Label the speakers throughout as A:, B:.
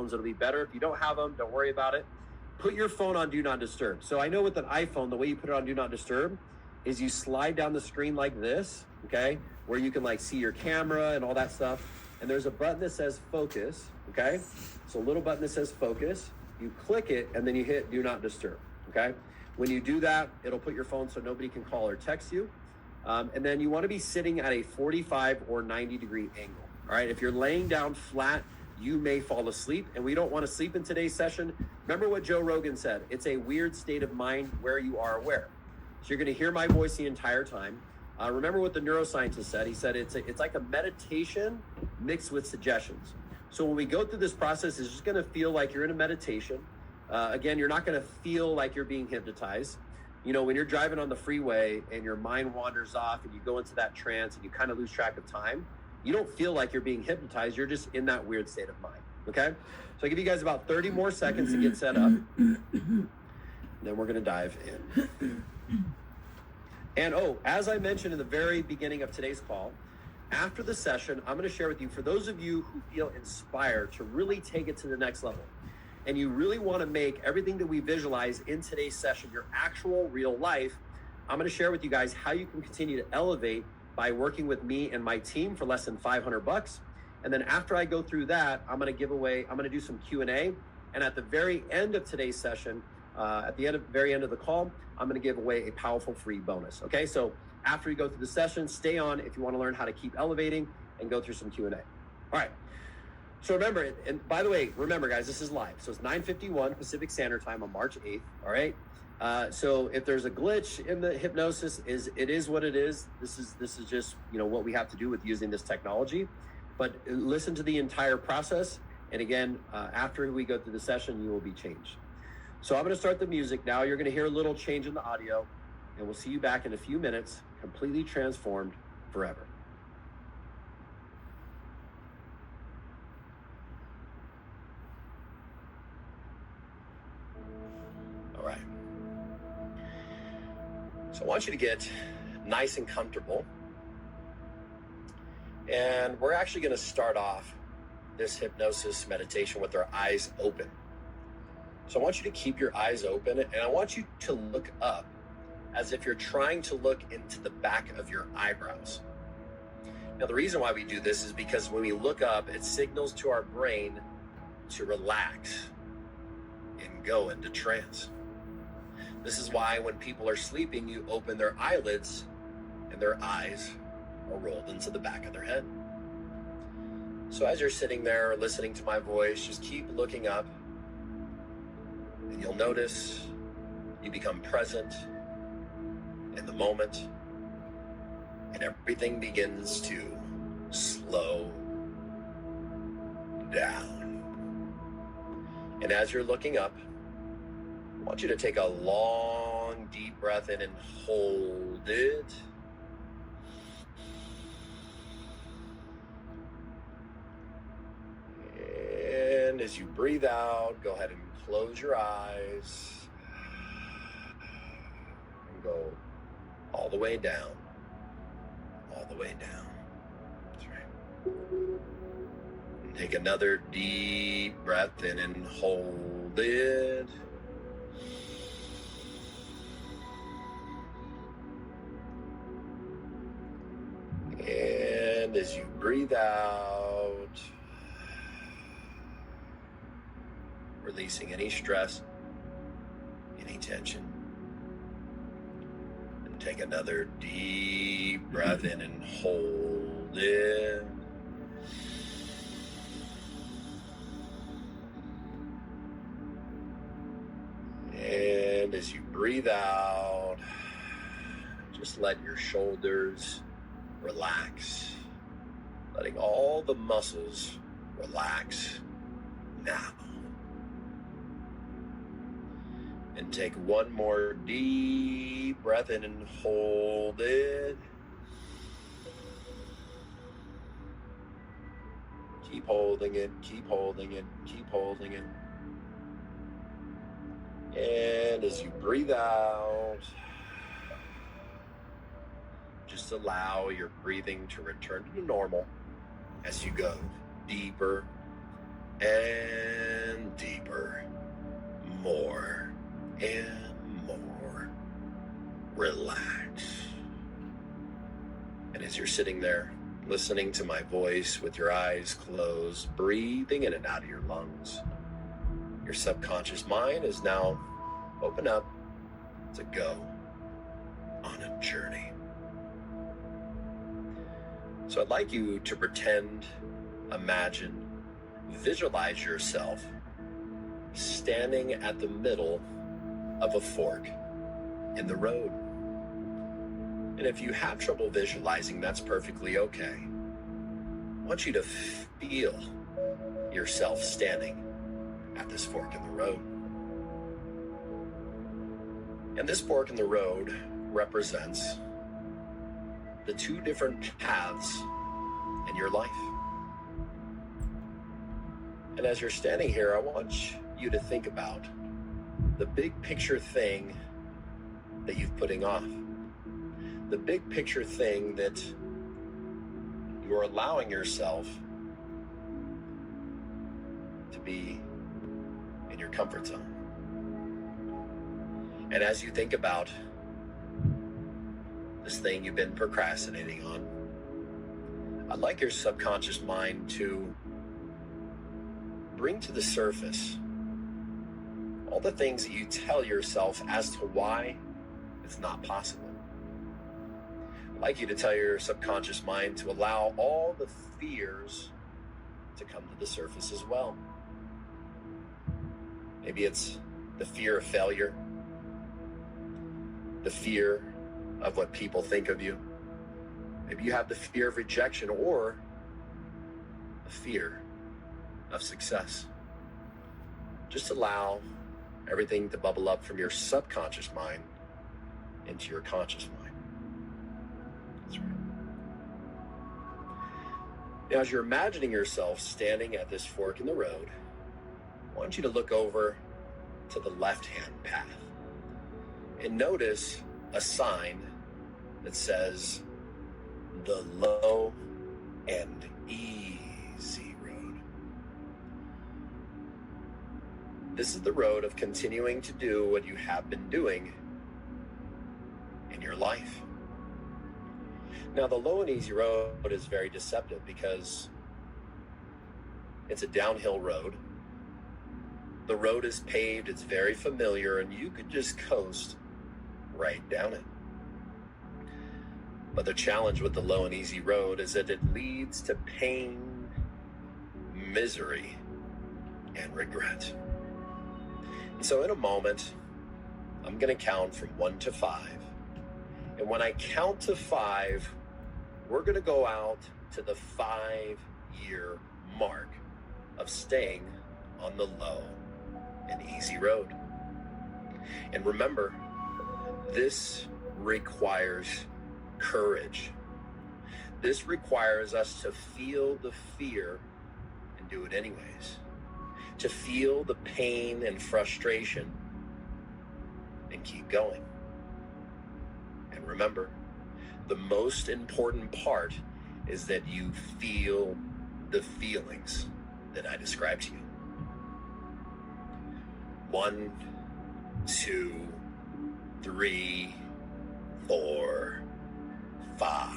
A: iPhones, it'll be better. If you don't have them, don't worry about it. Put your phone on Do Not Disturb. So I know with an iPhone, the way you put it on Do Not Disturb is you slide down the screen like this, okay, where you can like see your camera and all that stuff. And there's a button that says focus, okay? So a little button that says focus. You click it and then you hit Do Not Disturb, okay? When you do that, it'll put your phone so nobody can call or text you. And then you want to be sitting at a 45 or 90 degree angle, all right? If you're laying down flat, you may fall asleep, and we don't want to sleep in today's session. Remember what Joe Rogan said, it's a weird state of mind where you are aware. So you're going to hear my voice the entire time. Remember what the neuroscientist said. He said it's like a meditation mixed with suggestions. So when we go through this process, it's just going to feel like you're in a meditation. Again, you're not going to feel like you're being hypnotized. You know, when you're driving on the freeway and your mind wanders off and you go into that trance and you kind of lose track of time, you don't feel like you're being hypnotized. You're just in that weird state of mind, okay? So I give you guys about 30 more seconds to get set up. And then we're going to dive in. And as I mentioned in the very beginning of today's call, after the session, I'm going to share with you, for those of you who feel inspired to really take it to the next level, and you really want to make everything that we visualize in today's session your actual real life, I'm going to share with you guys how you can continue to elevate by working with me and my team for less than $500. And then after I go through that, I'm going to do some Q&A. And at the very end of today's session, at the very end of the call, I'm going to give away a powerful free bonus. Okay, so after you go through the session, stay on if you want to learn how to keep elevating and go through some Q&A. All right. So remember, and by the way, remember guys, this is live. So it's 9:51 Pacific Standard Time on March 8th. All right. So if there's a glitch in the hypnosis, it is what it is. This is just, you know, what we have to do with using this technology. But listen to the entire process. And again, after we go through the session, you will be changed. So I'm going to start the music now. You're going to hear a little change in the audio, and we'll see you back in a few minutes, completely transformed forever. All right. So I want you to get nice and comfortable. And we're actually going to start off this hypnosis meditation with our eyes open. So I want you to keep your eyes open, and I want you to look up as if you're trying to look into the back of your eyebrows. Now, the reason why we do this is because when we look up, it signals to our brain to relax and go into trance. This is why when people are sleeping, you open their eyelids and their eyes are rolled into the back of their head. So as you're sitting there listening to my voice, just keep looking up, and you'll notice you become present in the moment, and everything begins to slow down. And as you're looking up, I want you to take a long, deep breath in and hold it. And as you breathe out, go ahead and close your eyes and go all the way down, all the way down. That's right. And take another deep breath in and hold it. And as you breathe out, releasing any stress, any tension. And take another deep breath in and hold it. And as you breathe out, just let your shoulders relax, letting all the muscles relax now. And take one more deep breath in and hold it. Keep holding it, keep holding it, keep holding it. And as you breathe out, just allow your breathing to return to normal as you go deeper and as you're sitting there listening to my voice with your eyes closed, breathing in and out of your lungs, your subconscious mind is now open up to go on a journey. So I'd like you to pretend, imagine, visualize yourself standing at the middle of a fork in the road. And if you have trouble visualizing, that's perfectly okay. I want you to feel yourself standing at this fork in the road. And this fork in the road represents the two different paths in your life. And as you're standing here, I want you to think about the big picture thing that you're putting off. The big picture thing that you're allowing yourself to be in your comfort zone. And as you think about this thing you've been procrastinating on, I'd like your subconscious mind to bring to the surface all the things that you tell yourself as to why it's not possible. I'd like you to tell your subconscious mind to allow all the fears to come to the surface as well. Maybe it's the fear of failure, the fear of what people think of you. Maybe you have the fear of rejection or the fear of success. Just allow everything to bubble up from your subconscious mind into your conscious mind. That's right. Now, as you're imagining yourself standing at this fork in the road, I want you to look over to the left-hand path and notice a sign that says the low and easy road. This is the road of continuing to do what you have been doing in your life. Now, the low and easy road is very deceptive because it's a downhill road. The road is paved, it's very familiar, and you could just coast right down it. But the challenge with the low and easy road is that it leads to pain, misery, and regret. And so in a moment, I'm going to count from 1 to 5. And when I count to 5, we're going to go out to the 5-year mark of staying on the low and easy road. And remember, this requires courage. This requires us to feel the fear and do it anyways. To feel the pain and frustration and keep going. And remember, the most important part is that you feel the feelings that I described to you. 1, 2, 3, 4, 5.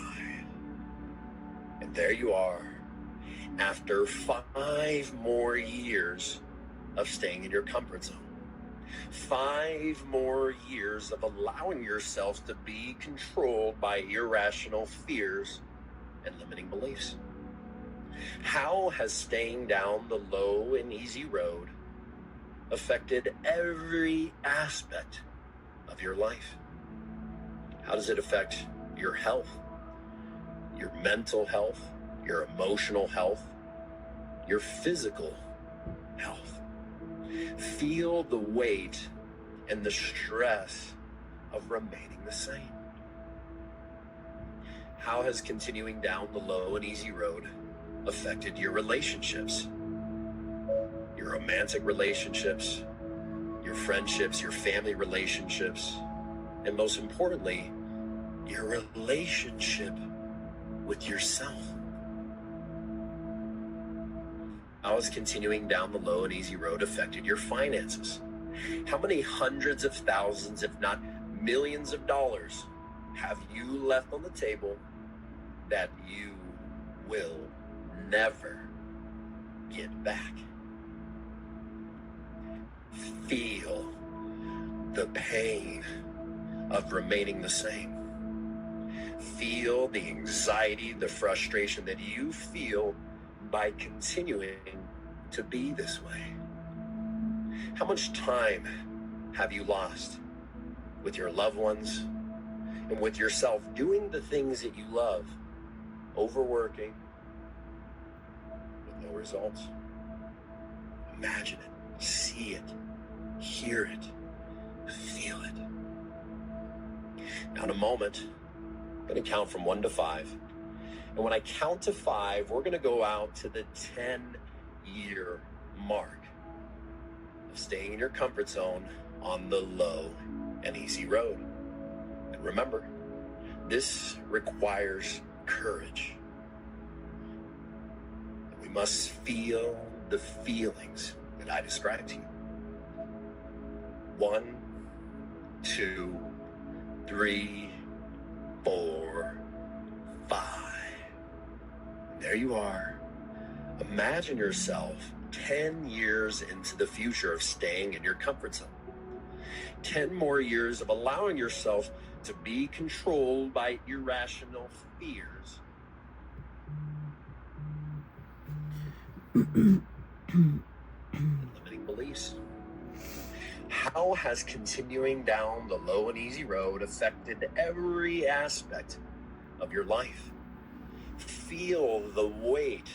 A: And there you are, after 5 more years of staying in your comfort zone. 5 more years of allowing yourself to be controlled by irrational fears and limiting beliefs. How has staying down the low and easy road affected every aspect of your life? How does it affect your health, your mental health, your emotional health, your physical health? Feel the weight and the stress of remaining the same. How has continuing down the low and easy road affected your relationships? Your romantic relationships, your friendships, your family relationships, and most importantly, your relationship with yourself. How has continuing down the low and easy road affected your finances? How many hundreds of thousands, if not millions of dollars, have you left on the table that you will never get back. Feel the pain of remaining the same. Feel the anxiety, the frustration that you feel by continuing to be this way. How much time have you lost with your loved ones and with yourself doing the things that you love, overworking with no results? Imagine it, see it, hear it, feel it. Now in a moment, I'm going to count from 1 to 5. And when I count to 5, we're going to go out to the 10-year mark of staying in your comfort zone on the low and easy road. And remember, this requires courage. We must feel the feelings that I described to you. 1, 2, 3, 4, 5. There you are. Imagine yourself 10 years into the future of staying in your comfort zone. 10 more years of allowing yourself to be controlled by irrational fears. And limiting beliefs. How has continuing down the low and easy road affected every aspect of your life? Feel the weight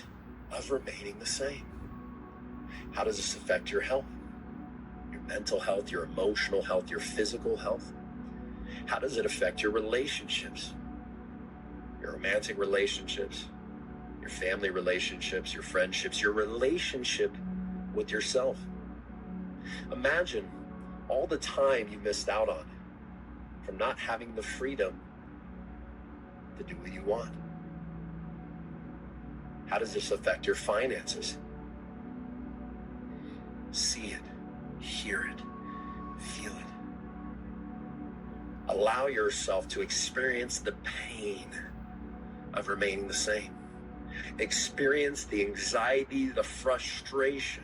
A: of remaining the same. How does this affect your health? Your mental health, your emotional health, your physical health? How does it affect your relationships? Your romantic relationships, your family relationships, your friendships, your relationship with yourself. Imagine all the time you missed out on from not having the freedom to do what you want. How does this affect your finances? See it, hear it, feel it. Allow yourself to experience the pain of remaining the same. Experience the anxiety, the frustration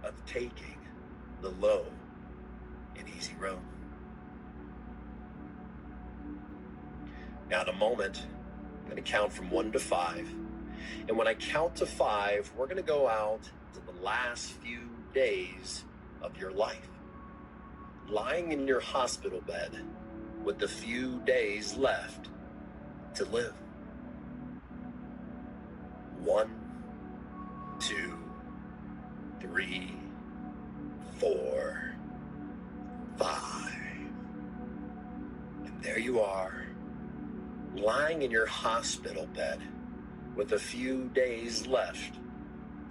A: of taking the low and easy road. Now in a moment, I'm going to count from 1 to 5. And when I count to 5, we're going to go out to the last few days of your life. Lying in your hospital bed with the few days left to live. 1, 2, 3, 4, 5. And there you are, lying in your hospital bed with a few days left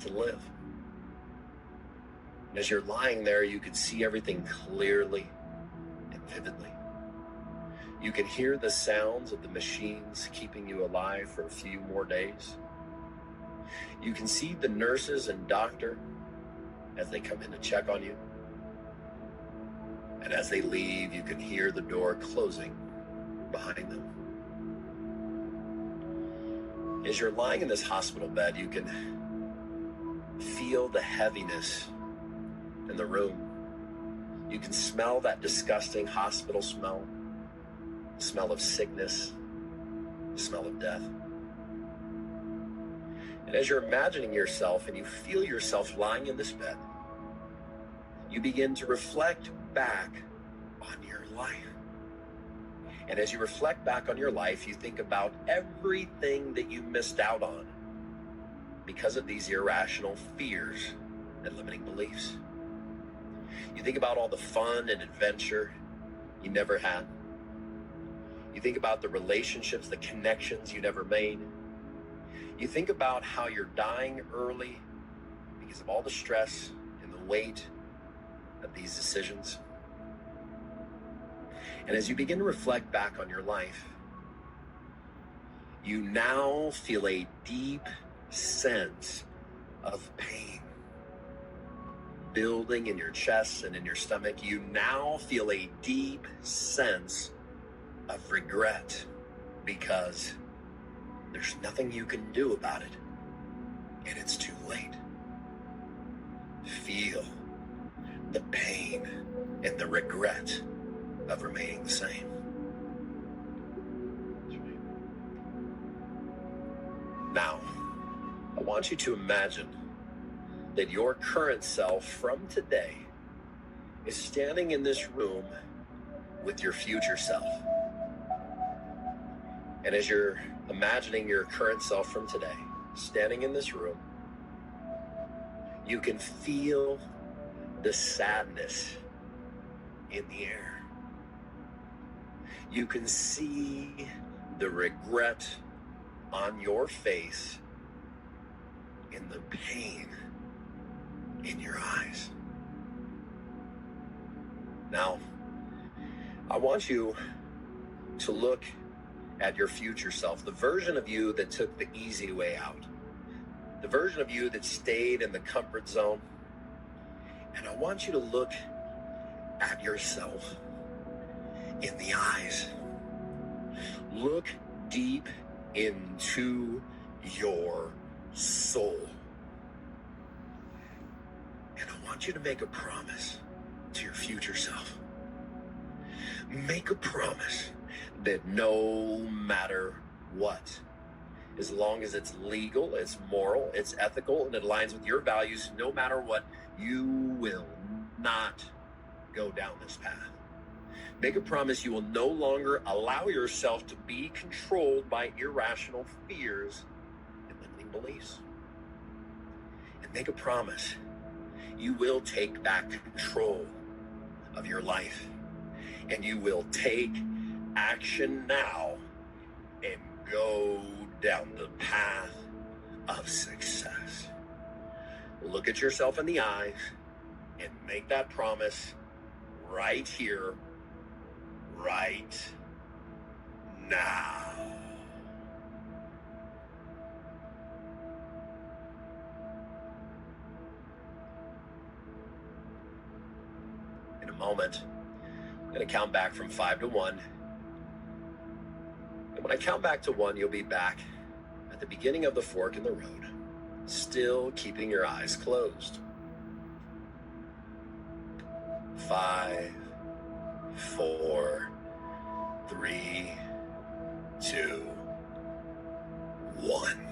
A: to live. And as you're lying there, you can see everything clearly and vividly. You can hear the sounds of the machines keeping you alive for a few more days. You can see the nurses and doctor as they come in to check on you. And as they leave, you can hear the door closing behind them. As you're lying in this hospital bed, you can feel the heaviness in the room. You can smell that disgusting hospital smell, the smell of sickness, the smell of death. And as you're imagining yourself and you feel yourself lying in this bed, you begin to reflect back on your life. And as you reflect back on your life, you think about everything that you missed out on because of these irrational fears and limiting beliefs. You think about all the fun and adventure you never had. You think about the relationships, the connections you never made. You think about how you're dying early because of all the stress and the weight of these decisions. And as you begin to reflect back on your life, you now feel a deep sense of pain building in your chest and in your stomach. You now feel a deep sense of regret because There's nothing you can do about it, and it's too late. Feel the pain and the regret of remaining the same. Now, I want you to imagine that your current self from today is standing in this room with your future self. And as you're imagining your current self from today standing in this room, you can feel the sadness in the air. You can see the regret on your face and the pain in your eyes. Now, I want you to look at your future self, the version of you that took the easy way out, the version of you that stayed in the comfort zone. And I want you to look at yourself in the eyes. Look deep into your soul. And I want you to make a promise to your future self. Make a promise that no matter what, as long as it's legal, it's moral, it's ethical, and it aligns with your values, no matter what, you will not go down this path. Make a promise you will no longer allow yourself to be controlled by irrational fears and limiting beliefs. And make a promise you will take back control of your life, and you will take action now and go down the path of success. Look at yourself in the eyes and make that promise right here, right now. In a moment, I'm going to count back from 5 to 1. And when I count back to 1, you'll be back at the beginning of the fork in the road, still keeping your eyes closed. 5, 4, 3, 2, 1.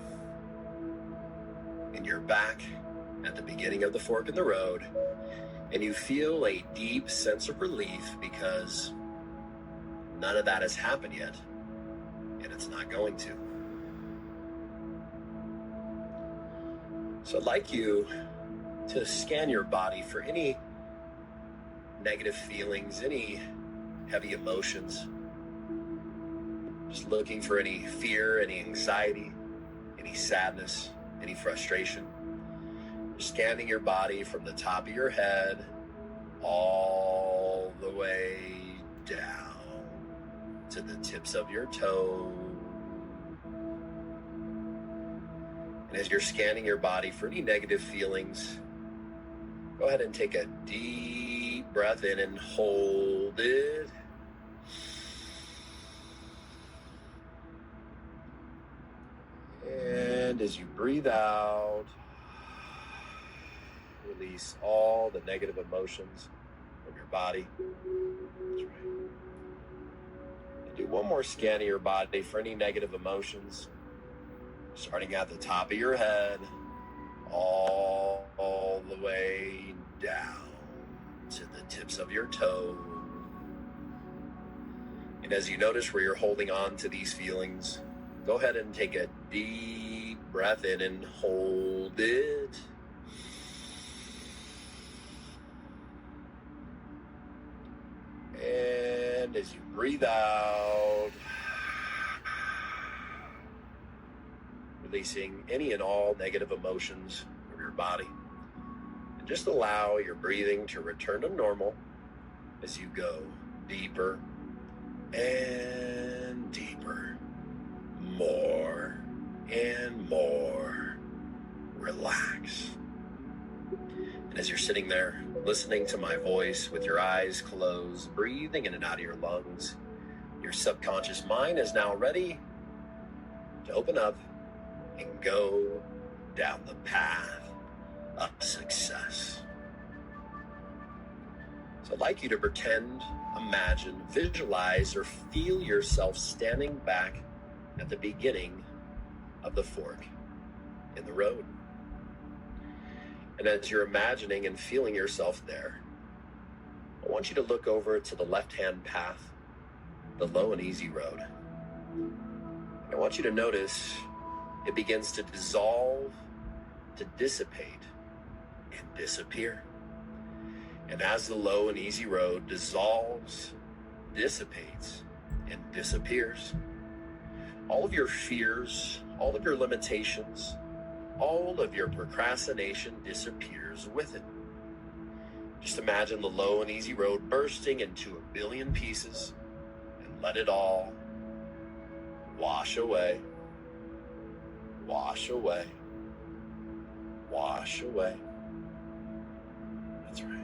A: And you're back at the beginning of the fork in the road, and you feel a deep sense of relief because none of that has happened yet, and it's not going to. So I'd like you to scan your body for any negative feelings, any heavy emotions. Just looking for any fear, any anxiety, any sadness, any frustration. You're scanning your body from the top of your head all the way down to the tips of your toes. And as you're scanning your body for any negative feelings, go ahead and take a deep breath in and hold it. And as you breathe out, release all the negative emotions from your body. That's right. And do one more scan of your body for any negative emotions, starting at the top of your head, all the way down to the tips of your toes. And as you notice where you're holding on to these feelings, go ahead and take a deep breath in and hold it. And as you breathe out, releasing any and all negative emotions from your body. And just allow your breathing to return to normal as you go deeper and deeper, more and more relaxed. And as you're sitting there listening to my voice with your eyes closed, breathing in and out of your lungs, your subconscious mind is now ready to open up and go down the path of success. So I'd like you to pretend, imagine, visualize, or feel yourself standing back at the beginning of the fork in the road. And as you're imagining and feeling yourself there, I want you to look over to the left-hand path, the low and easy road. I want you to notice it begins to dissolve, to dissipate, and disappear. And as the low and easy road dissolves, dissipates, and disappears, all of your fears, all of your limitations, all of your procrastination disappears with it. Just imagine the low and easy road bursting into a billion pieces and let it all wash away, wash away, wash away. That's right.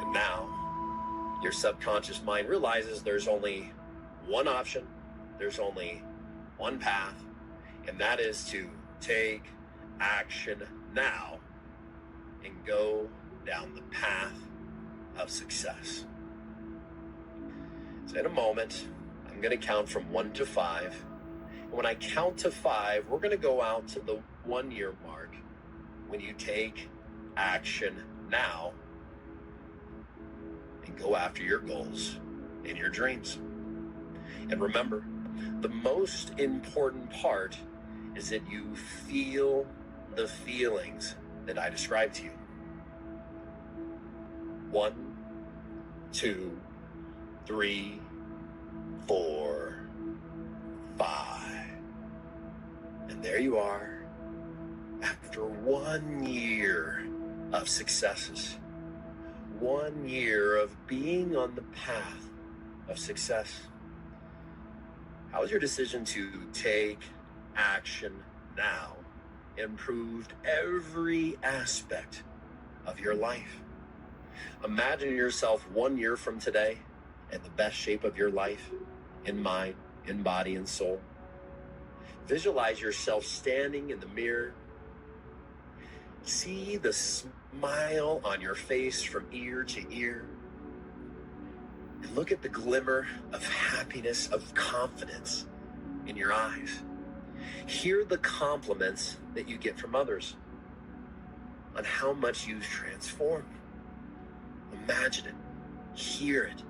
A: And now your subconscious mind realizes there's only one option, there's only one path, and that is to take action now and go down the path of success. So in a moment, I'm going to count from 1 to 5. And when I count to 5, we're going to go out to the 1 year mark when you take action now and go after your goals and your dreams. And remember, the most important part is that you feel the feelings that I described to you. 1, 2, 3, 4, 5. And there you are, after 1 year of successes, 1 year of being on the path of success. How has your decision to take action now improved every aspect of your life? Imagine yourself 1 year from today in the best shape of your life, in mind, in body, and soul. Visualize yourself standing in the mirror. See the smile on your face from ear to ear. And look at the glimmer of happiness, of confidence in your eyes. Hear the compliments that you get from others on how much you've transformed. Imagine it, hear it,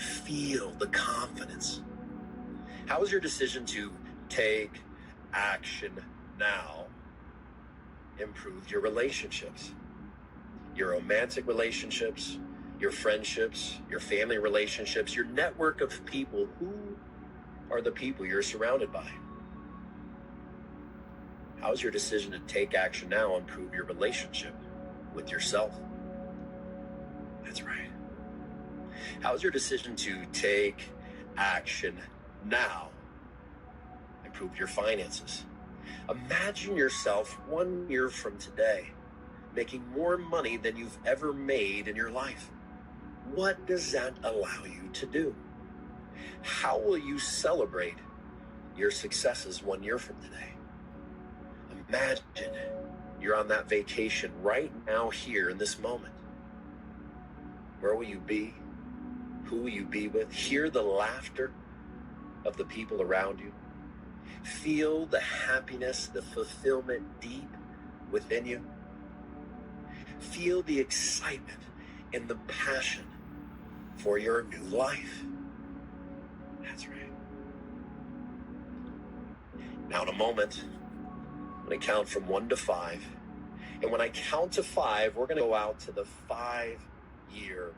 A: feel the confidence. How has your decision to take action now improved your relationships? Your romantic relationships, your friendships, your family relationships, your network of people. Who are the people you're surrounded by? How's your decision to take action now improve your relationship with yourself? That's right. How's your decision to take action now improve your finances? Imagine yourself 1 year from today making more money than you've ever made in your life. What does that allow you to do? How will you celebrate your successes 1 year from today? Imagine you're on that vacation right now, here in this moment. Where will you be? Who will you be with? Hear the laughter of the people around you. Feel the happiness, the fulfillment deep within you. Feel the excitement and the passion for your new life. That's right. Now in a moment, I'm going to count from 1 to 5. And when I count to 5, we're going to go out to the 5-year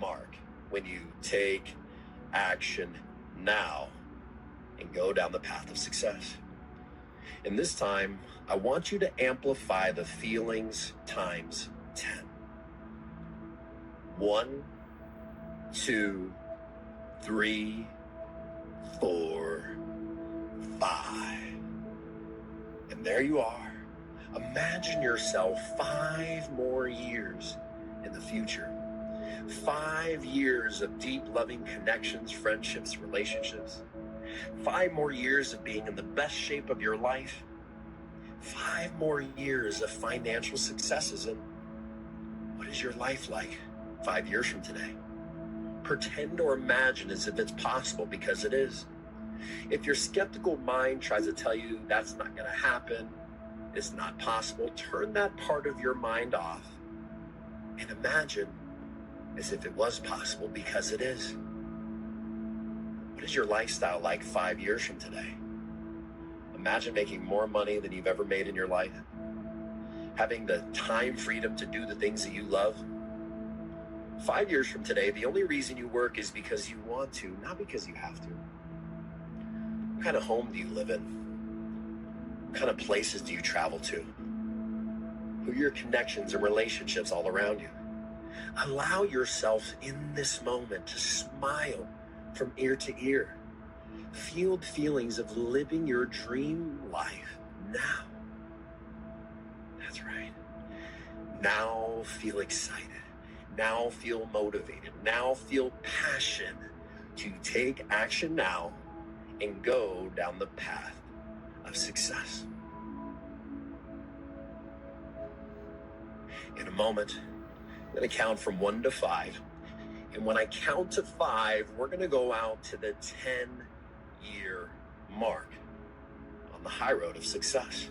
A: mark when you take action now and go down the path of success. And this time, I want you to amplify the feelings times 10. 1, 2, 3, 4, 5. And there you are. Imagine yourself 5 more years in the future. 5 years of deep, loving connections, friendships, relationships. 5 more years of being in the best shape of your life. 5 more years of financial successes. And what is your life like 5 years from today? Pretend or imagine as if it's possible, because it is. If your skeptical mind tries to tell you that's not going to happen, it's not possible, turn that part of your mind off and imagine as if it was possible, because it is. What is your lifestyle like 5 years from today? Imagine making more money than you've ever made in your life, having the time freedom to do the things that you love. 5 years from today, the only reason you work is because you want to, not because you have to. What kind of home do you live in? What kind of places do you travel to? Who are your connections and relationships all around you? Allow yourself in this moment to smile from ear to ear. Feel the feelings of living your dream life now. That's right. Now feel excited. Now feel motivated. Now feel passion to take action now and go down the path of success. In a moment, I'm going to count from 1 to 5. And when I count to 5, we're going to go out to the 10-year mark on the high road of success.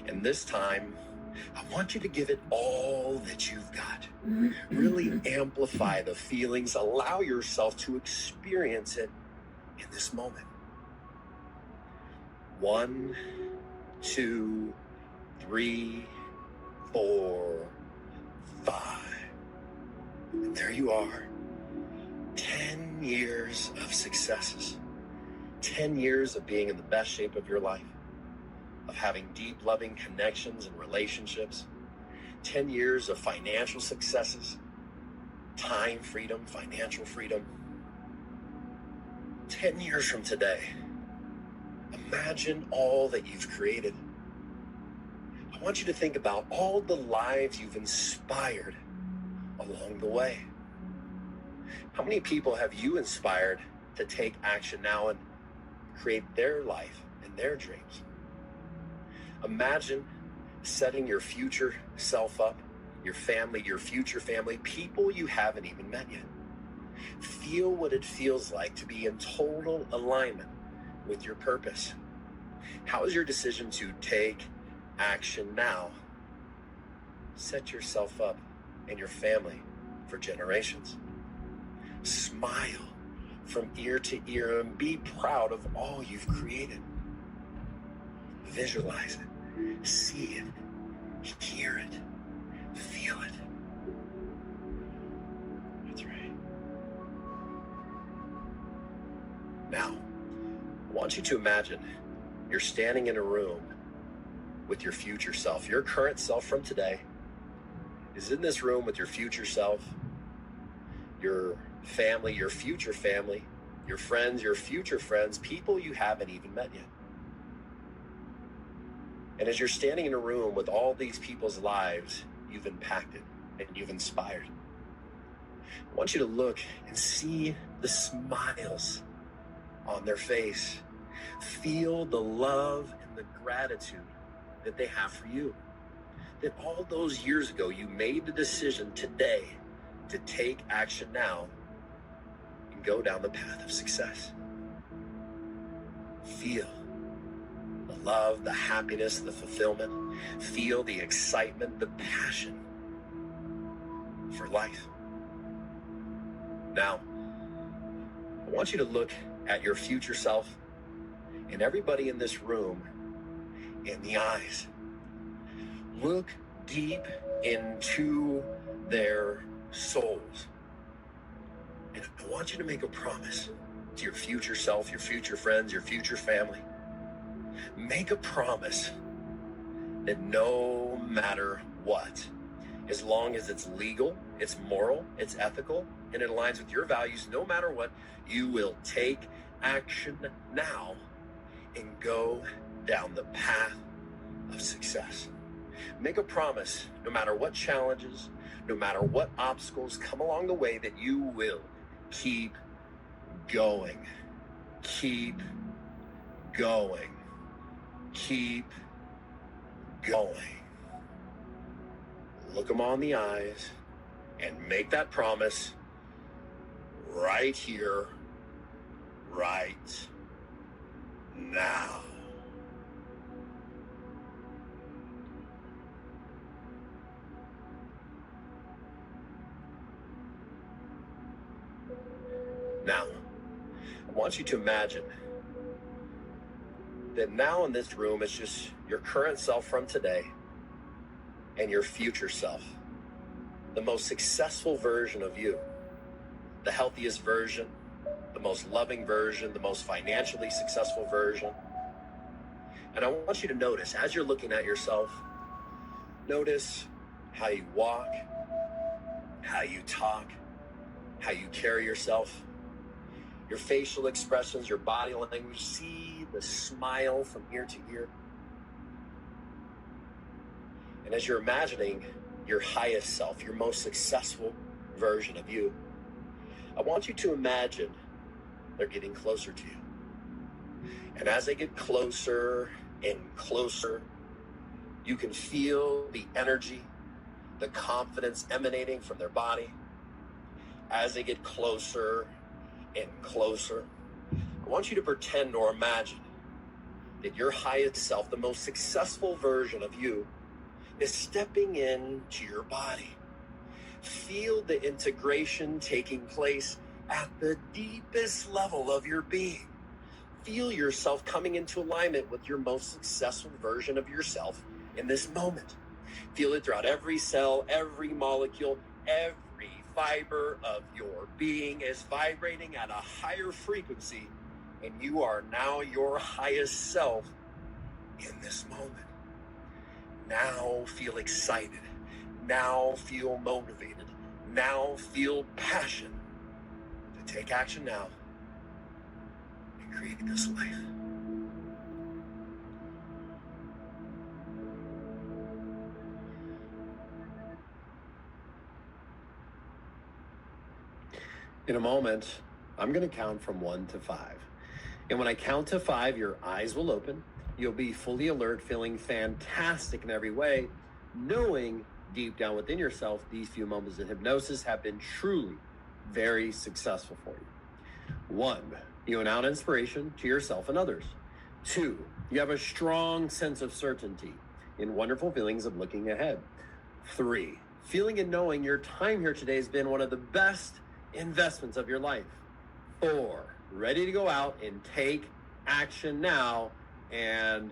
A: And this time, I want you to give it all that you've got. Really amplify the feelings. Allow yourself to experience it in this moment. 1, 2, 3, 4, 5. And there you are. 10 years of successes. 10 years of being in the best shape of your life, of having deep, loving connections and relationships. 10 years of financial successes, time freedom, financial freedom. 10 years from today, imagine all that you've created. I want you to think about all the lives you've inspired along the way. How many people have you inspired to take action now and create their life and their dreams? Imagine setting your future self up, your family, your future family, people you haven't even met yet. Feel what it feels like to be in total alignment with your purpose. How is your decision to take action now set yourself up and your family for generations? Smile from ear to ear and be proud of all you've created. Visualize it, see it, hear it, feel it. That's right. Now, I want you to imagine you're standing in a room with your future self. Your current self from today is in this room with your future self, your family, your future family, your friends, your future friends, people you haven't even met yet. And as you're standing in a room with all these people's lives you've impacted and you've inspired, I want you to look and see the smiles on their face. Feel the love and the gratitude that they have for you. That all those years ago, you made the decision today to take action now and go down the path of success. Feel the love, the happiness, the fulfillment. Feel the excitement, the passion for life. Now, I want you to look at your future self and everybody in this room in the eyes. Look deep into their souls. And I want you to make a promise to your future self, your future friends, your future family. Make a promise that no matter what, as long as it's legal, it's moral, it's ethical, and it aligns with your values, no matter what, you will take action now and go down the path of success. Make a promise, no matter what challenges, no matter what obstacles come along the way, that you will keep going. Keep going. Keep going. Look them all in the eyes and make that promise right here, right now. Now, I want you to imagine that now in this room, it's just your current self from today and your future self, the most successful version of you, the healthiest version, the most loving version, the most financially successful version. And I want you to notice, as you're looking at yourself, notice how you walk, how you talk, how you carry yourself, your facial expressions, your body language. See the smile from ear to ear. And as you're imagining your highest self, your most successful version of you, I want you to imagine they're getting closer to you. And as they get closer and closer, you can feel the energy, the confidence emanating from their body. As they get closer and closer, I want you to pretend or imagine that your highest self, the most successful version of you, is stepping into your body. Feel the integration taking place at the deepest level of your being. Feel yourself coming into alignment with your most successful version of yourself in this moment. Feel it throughout every cell, every molecule, every fiber of your being is vibrating at a higher frequency, and you are now your highest self in this moment. Now feel excited. Now feel motivated. Now feel passion to take action now and create this life. In a moment, I'm going to count from 1 to 5. And when I count to 5, your eyes will open. You'll be fully alert, feeling fantastic in every way, knowing deep down within yourself, these few moments of hypnosis have been truly very successful for you. 1, you announce inspiration to yourself and others. 2, you have a strong sense of certainty in wonderful feelings of looking ahead. 3, feeling and knowing your time here today has been one of the best investments of your life. 4, ready to go out and take action now. And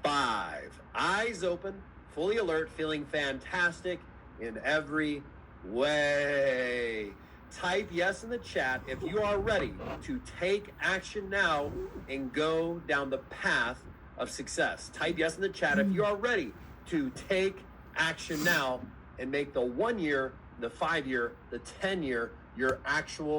A: 5, eyes open, fully alert, feeling fantastic in every way. Type yes in the chat if you are ready to take action now and go down the path of success. Type yes in the chat if you are ready to take action now and make the 1 year, the 5 year, the 10 year your actual